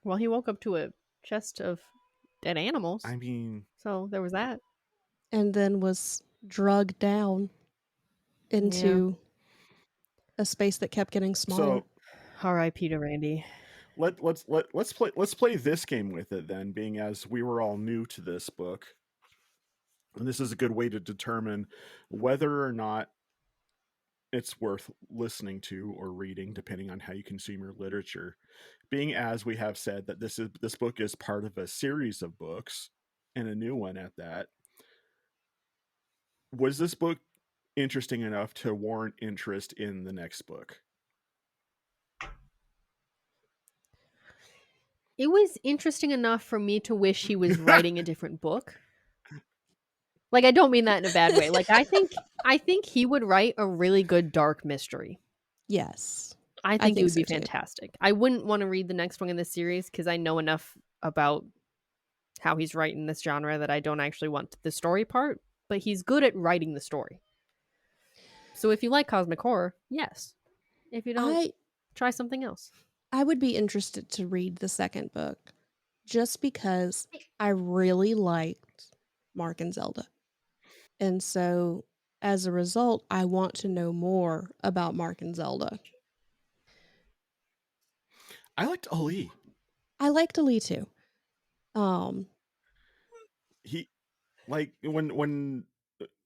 Well, he woke up to a chest of dead animals. I mean, so there was that. And then was drugged down into a space that kept getting smaller. So, R.I.P. to Randy. let's play this game with it then, being as we were all new to this book. And this is a good way to determine whether or not it's worth listening to or reading, depending on how you consume your literature. Being as we have said that this book is part of a series of books, and a new one at that. Was this book interesting enough to warrant interest in the next book? It was interesting enough for me to wish he was writing a different book. Like, I don't mean that in a bad way. Like, I think he would write a really good dark mystery. Yes. I think it would so be too. fantastic. I wouldn't want to read the next one in this series because I know enough about how he's writing this genre that I don't actually want the story part, but he's good at writing the story. So if you like cosmic horror, yes. If you don't, try something else. I would be interested to read the second book just because I really liked Mark and Zelda. And so as a result, I want to know more about Mark and Zelda. I liked Ali. I liked Ali too. He, like, when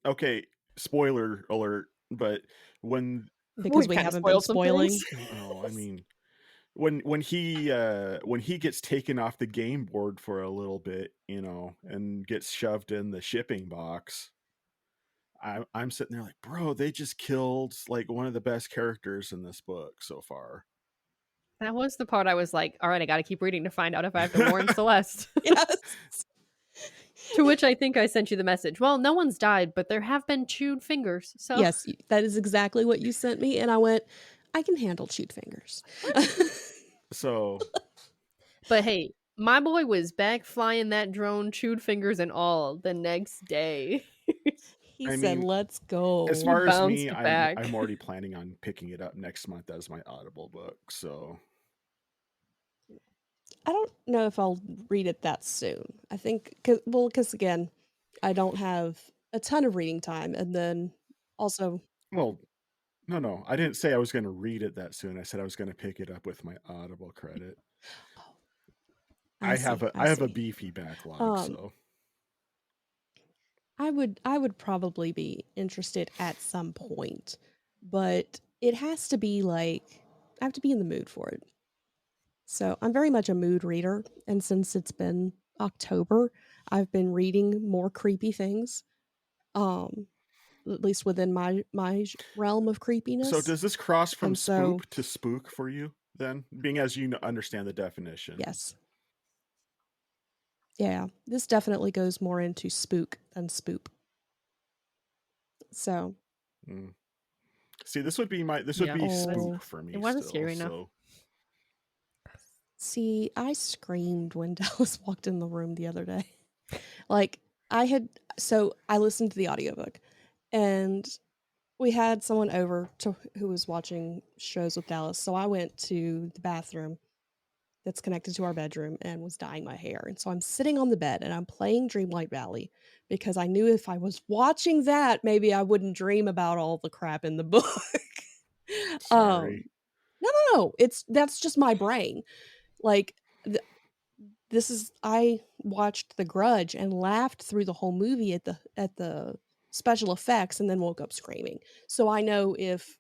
okay, spoiler alert, but when because we haven't been spoiling. Oh, I mean, when he gets taken off the game board for a little bit, and gets shoved in the shipping box, I'm sitting there like, bro, they just killed like one of the best characters in this book so far. That was the part I was like, all right, I got to keep reading to find out if I have to warn Celeste. Yes. To which I think I sent you the message. Well, no one's died, but there have been chewed fingers. So yes, that is exactly what you sent me, and I went, I can handle chewed fingers. So, but hey, my boy was back flying that drone, chewed fingers and all, the next day. He said, "Let's go." As far as me, back. I'm already planning on picking it up next month as my Audible book. So I don't know if I'll read it that soon. I think because again, I don't have a ton of reading time, and then also, well, no, I didn't say I was going to read it that soon. I said I was going to pick it up with my Audible credit. I have a beefy backlog, so I would probably be interested at some point, but it has to be like I have to be in the mood for it. So I'm very much a mood reader, and since it's been October, I've been reading more creepy things. At least within my realm of creepiness. So does this cross from spook to spook for you then, being as you understand the definition? Yes. Yeah, this definitely goes more into spook than spoop. So. See, this would be spook for me. It wasn't scary enough. See, I screamed when Dallas walked in the room the other day. Like, I listened to the audiobook, and we had someone over who was watching shows with Dallas. So I went to the bathroom that's connected to our bedroom and was dyeing my hair. And so I'm sitting on the bed and I'm playing Dreamlight Valley because I knew if I was watching that, maybe I wouldn't dream about all the crap in the book. Sorry. No. That's just my brain. Like, I watched The Grudge and laughed through the whole movie at the special effects and then woke up screaming. So I know if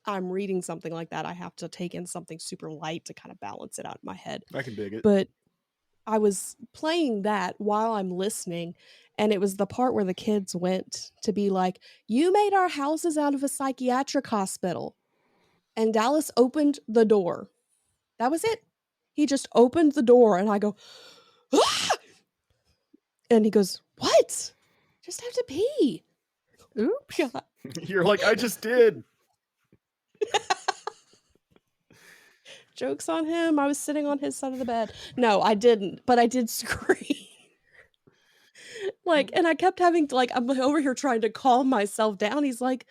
I'm reading something like that, I have to take in something super light to kind of balance it out in my head. I can dig it. But I was playing that while I'm listening, and it was the part where the kids went to be like, "You made our houses out of a psychiatric hospital." And Dallas opened the door. That was it. He just opened the door, and I go, "Ah!" And he goes, "What? Just have to pee." Oops. You're like, I just did. Joke's on him. I was sitting on his side of the bed. No, I didn't, but I did scream. And I kept having to, I'm over here trying to calm myself down. He's like,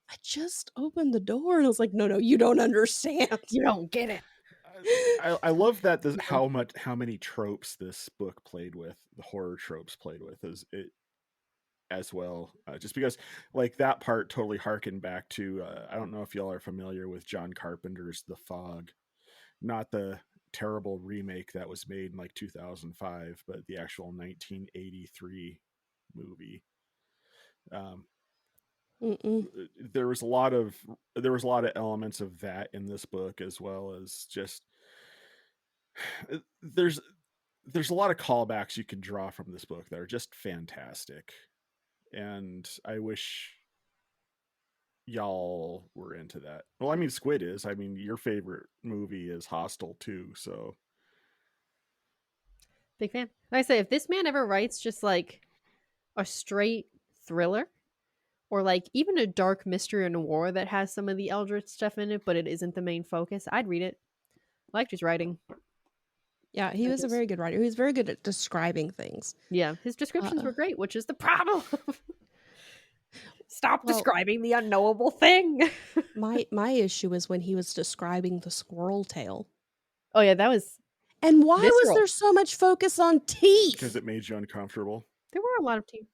"I just opened the door." And I was like, no, you don't understand. You don't get it. I love that how many tropes this book played with, the horror tropes played with, is it as well, just because like that part totally harkened back to I don't know if y'all are familiar with John Carpenter's The Fog, not the terrible remake that was made in like 2005, but the actual 1983 movie. um, Mm-mm. there was a lot of elements of that in this book, as well as just there's a lot of callbacks you can draw from this book that are just fantastic, and I wish y'all were into that. Well, I mean, Squid is. I mean, your favorite movie is Hostel too, so Big fan. Like I say, if this man ever writes just like a straight thriller, or like even a dark mystery or noir that has some of the Eldritch stuff in it, but it isn't the main focus, I'd read it. I liked his writing. Yeah, he was a very good writer. He was very good at describing things. Yeah, his descriptions were great, which is the problem. Stop describing the unknowable thing. my issue is when he was describing the squirrel tail. Oh yeah, that was. And why visceral. was there so much focus on teeth? because it made you uncomfortable. There were a lot of teeth.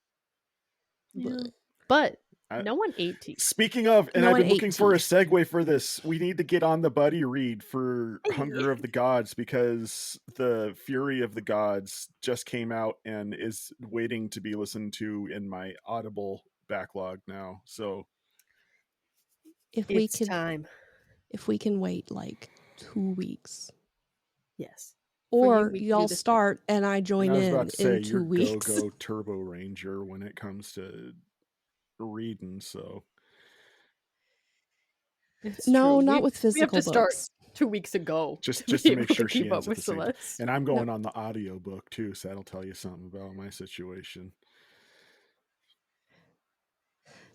But no one ate teeth. Speaking of, and No I've one been ate looking for a teeth. segue for this. We need to get on the buddy read for Hunger of the Gods, because the Fury of the Gods just came out and is waiting to be listened to in my Audible backlog now. So If It's time. if we can wait like 2 weeks, Yes. or we can do y'all this start and I join I was in about to say, 2 you're weeks. go Turbo Ranger when it comes to reading. So It's No, true. not with We have physical to start books. 2 weeks ago. just be to make able sure she keep up has it with the same. Celeste. And I'm going on the audio book too, so that'll tell you something about my situation.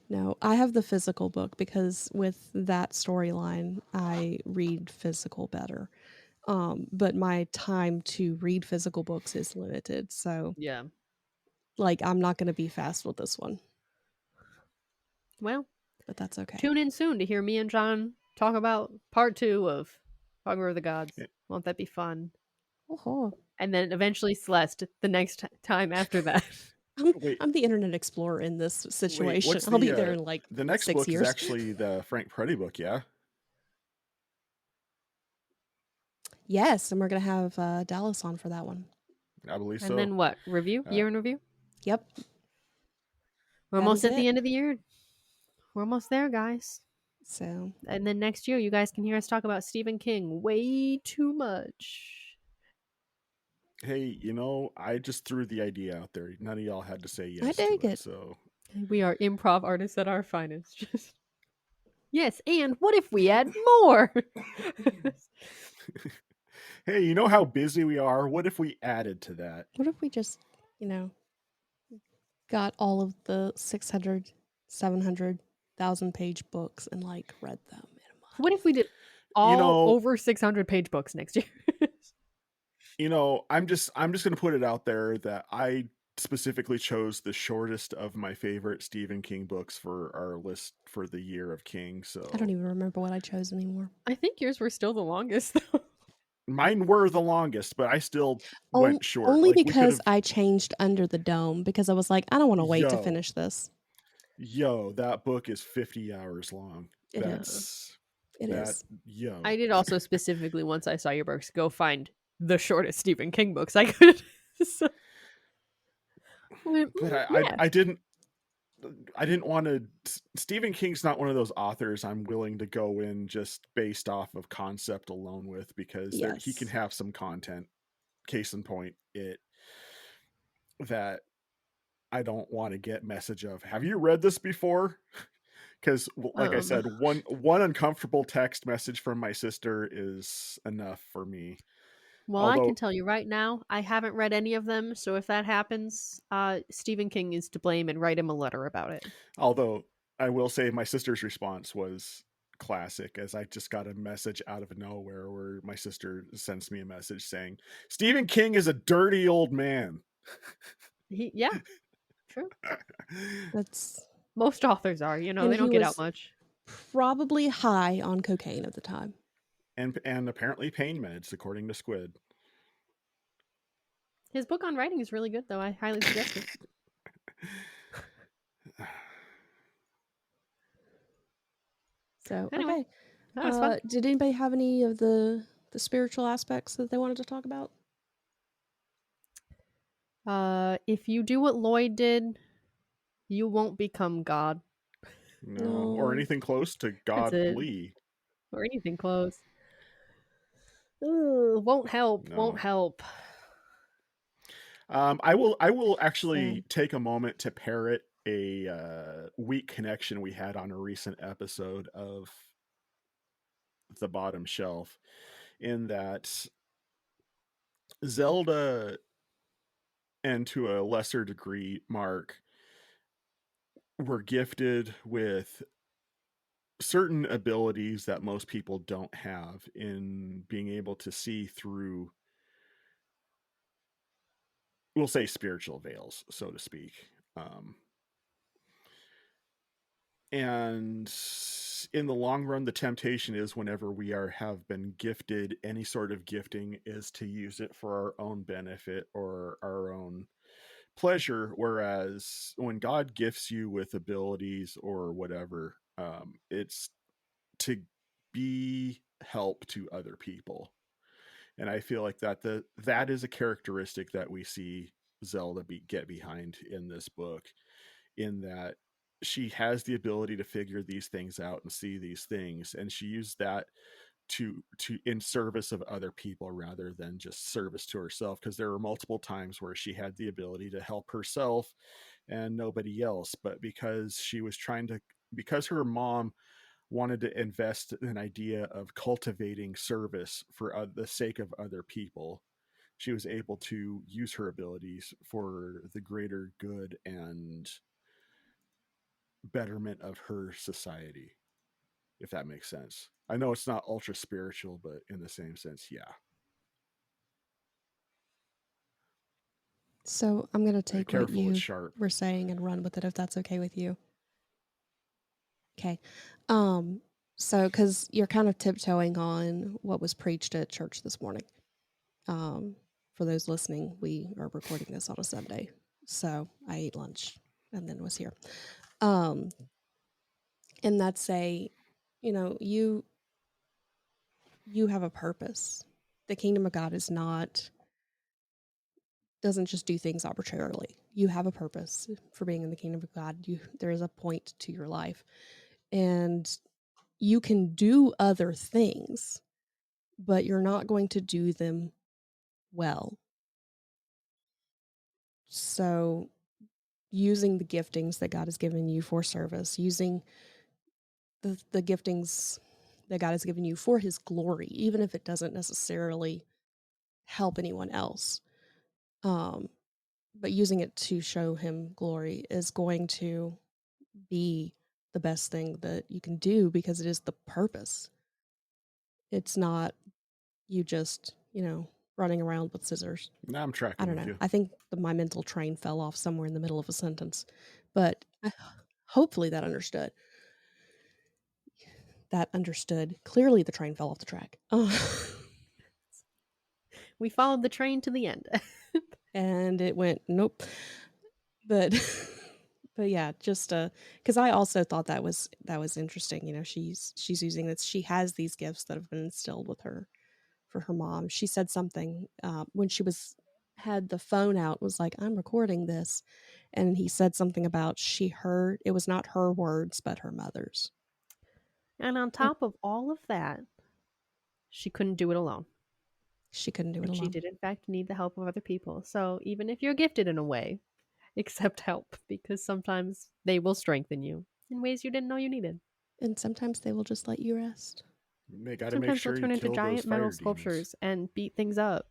No, I have the physical book because with that storyline, I read physical better. But my time to read physical books is limited, so Yeah. like I'm not going to be fast with this one. Well, but that's okay. Tune in soon to hear me and John talk about part 2 of Hunger of the Gods. Yeah. Won't that be fun? Oh, And then eventually Celeste the next time after that. I'm the Internet Explorer in this situation. Wait, I'll be there in like the next 6 book years. is actually the Frank Peretti book, yeah? Yes, and we're gonna have Dallas on for that one. I believe so. And then what? Review? Year in review? Yep. We're almost at the end of the year. We're almost there, guys. So. And then next year, you guys can hear us talk about Stephen King way too much. Hey, I just threw the idea out there. None of y'all had to say yes. I dig to it. So we are improv artists at our finest. Just yes, and what if we add more? Hey, you know how busy we are? What if we added to that? What if we just, got all of the 600, 700,000 page books and like read them in a month? What if we did all over 600 page books next year? I'm just going to put it out there that I specifically chose the shortest of my favorite Stephen King books for our list for the year of King. So I don't even remember what I chose anymore. I think yours were still the longest, though. Mine were the longest, but I still went short. Only because I changed Under the Dome, because I was like, I don't want to wait to finish this. That book is 50 hours long. It is. I did also specifically, once I saw your books, go find the shortest Stephen King books I could. So, but I didn't want to. Stephen King's not one of those authors I'm willing to go in just based off of concept alone with, because he can have some content. Case in point, that I don't want to get message of, have you read this before? Because like I said, one uncomfortable text message from my sister is enough for me. Well, I can tell you right now, I haven't read any of them, so if that happens, Stephen King is to blame, and write him a letter about it. Although I will say my sister's response was classic, as I just got a message out of nowhere where my sister sends me a message saying, Stephen King is a dirty old man. Yeah, true. That's most authors are, they don't get out much. Probably high on cocaine at the time. And apparently pain meds, according to Squid. His book on writing is really good, though. I highly suggest it. So Anyway, okay, that was fun. did anybody have any of the spiritual aspects that they wanted to talk about? If you do what Lloyd did, you won't become God. No, or anything close to That's it. godly. Or anything close. Ugh, won't help. No. Won't help. I will actually take a moment to parrot a weak connection we had on a recent episode of The Bottom Shelf, in that Zelda, and to a lesser degree Mark, were gifted with certain abilities that most people don't have in being able to see through, we'll say, spiritual veils, so to speak. And in the long run, the temptation is, whenever we have been gifted any sort of gifting, is to use it for our own benefit or our own pleasure. Whereas when God gifts you with abilities or whatever, it's to be help to other people. And I feel like that is a characteristic that we see Zelda get behind in this book, in that she has the ability to figure these things out and see these things, and she used that to in service of other people rather than just service to herself, because there were multiple times where she had the ability to help herself and nobody else, but because because her mom wanted to invest in an idea of cultivating service for the sake of other people, she was able to use her abilities for the greater good and betterment of her society, if that makes sense. I know it's not ultra spiritual, but in the same sense, yeah. So I'm gonna take what Careful, it's you sharp. were saying and run with it, if that's okay with you. Okay. So because you're kind of tiptoeing on what was preached at church this morning. For those listening, we are recording this on a Sunday, so I ate lunch and then was here. And that's you have a purpose. The kingdom of God doesn't just do things arbitrarily. You have a purpose for being in the kingdom of God. There is a point to your life, and you can do other things, but you're not going to do them well. So using the giftings that God has given you for service, using the giftings that God has given you for his glory, even if it doesn't necessarily help anyone else. But using it to show him glory is going to be the best thing that you can do, because it is the purpose. It's not you just, running around with scissors. Now I'm tracking. I don't with know. you. I think my mental train fell off somewhere in the middle of a sentence, but hopefully that understood. Clearly the train fell off the track. We followed the train to the end. And it went, nope. But but yeah, just because I also thought that was interesting. She's using this. She has these gifts that have been instilled with her for her mom. She said something when she had the phone out, was like, I'm recording this, and he said something about she heard it was not her words but her mother's. And on top of all of that, she couldn't do it alone. She couldn't do it alone. She did, in fact, need the help of other people. So even if you're gifted in a way, accept help, because sometimes they will strengthen you in ways you didn't know you needed. And sometimes they will just let you rest. They got to make Sometimes sure they'll you turn into kill those giant fire metal demons. sculptures and beat things up.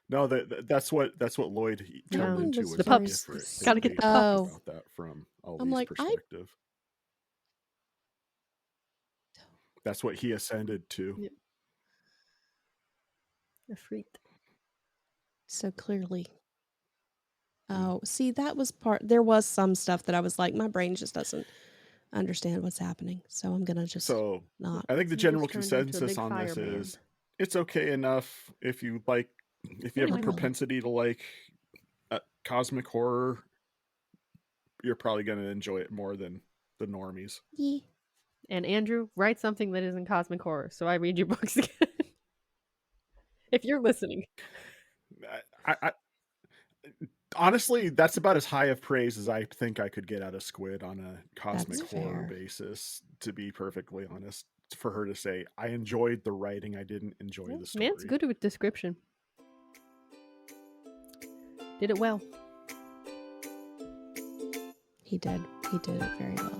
No, that's what Lloyd turned into. Was the pups. Gotta get the pups. About that from I'm Ali's like, perspective. That's what he ascended to. Yep. A freak. So clearly. Oh, see, that was there was some stuff that I was like, my brain just doesn't understand what's happening. So I'm going to just not. I think the general consensus on this is it's okay enough if you have a propensity to like cosmic horror, you're probably going to enjoy it more than the normies. Yeah. And Andrew, write something that isn't cosmic horror, so I read your books again. If you're listening. I honestly, that's about as high of praise as I think I could get out of Squid on a cosmic That's horror fair. basis, to be perfectly honest. For her to say, I enjoyed the writing, I didn't enjoy the story. Man's good with description. Did it well. He did. He did it very well.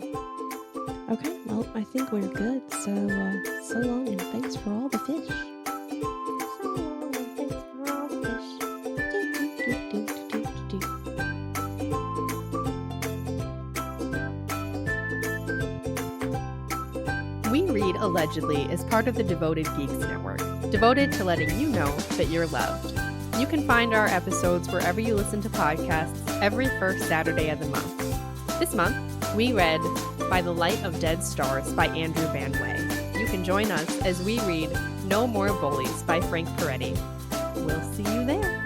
Okay, well, I think we're good. So long and thanks for all the fish. So long and thanks for all the fish. We Read Allegedly is part of the Devoted Geeks Network, devoted to letting you know that you're loved. You can find our episodes wherever you listen to podcasts every first Saturday of the month. This month, we read By the Light of Dead Stars by Andrew Van Wey. You can join us as we read No More Bullies by Frank Peretti. We'll see you there.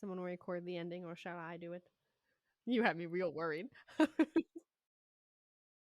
Someone record the ending, or shall I do it? You had me real worried.